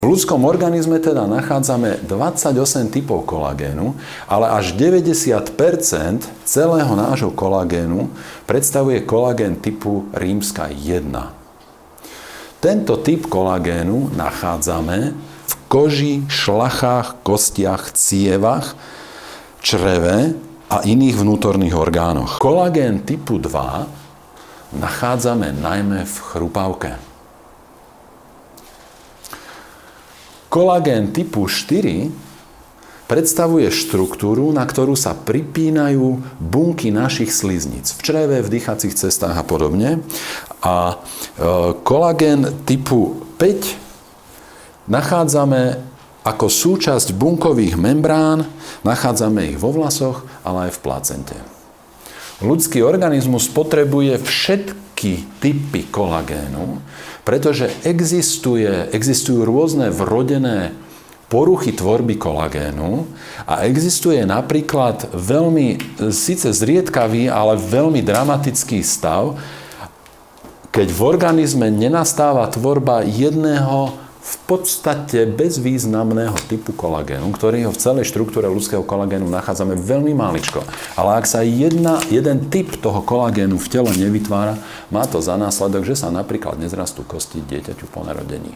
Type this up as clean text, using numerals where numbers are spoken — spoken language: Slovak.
ľudskom organizme teda nachádzame 28 typov kolagénu, ale až 90% celého nášho kolagénu predstavuje kolagén typu rímska 1. Tento typ kolagénu nachádzame v koži, šlachách, kostiach, cievach, čreve a iných vnútorných orgánoch. Kolagén typu 2 nachádzame najmä v chrupavke. Kolagén typu 4 predstavuje štruktúru, na ktorú sa pripínajú bunky našich sliznic v čreve, v dýchacích cestách a podobne. A kolagén typu 5 nachádzame ako súčasť bunkových membrán, nachádzame ich vo vlasoch, ale aj v placente. Ľudský organizmus potrebuje všetky typy kolagénu, pretože existujú rôzne vrodené poruchy tvorby kolagénu a existuje napríklad veľmi, síce zriedkavý, ale veľmi dramatický stav, keď v organizme nenastáva tvorba jedného v podstate bezvýznamného typu kolagénu, ktorý ho v celej štruktúre ľudského kolagénu nachádzame veľmi maličko. Ale ak sa jeden typ toho kolagénu v tele nevytvára, má to za následok, že sa napríklad nezrastú kosti dieťaťu po narodení.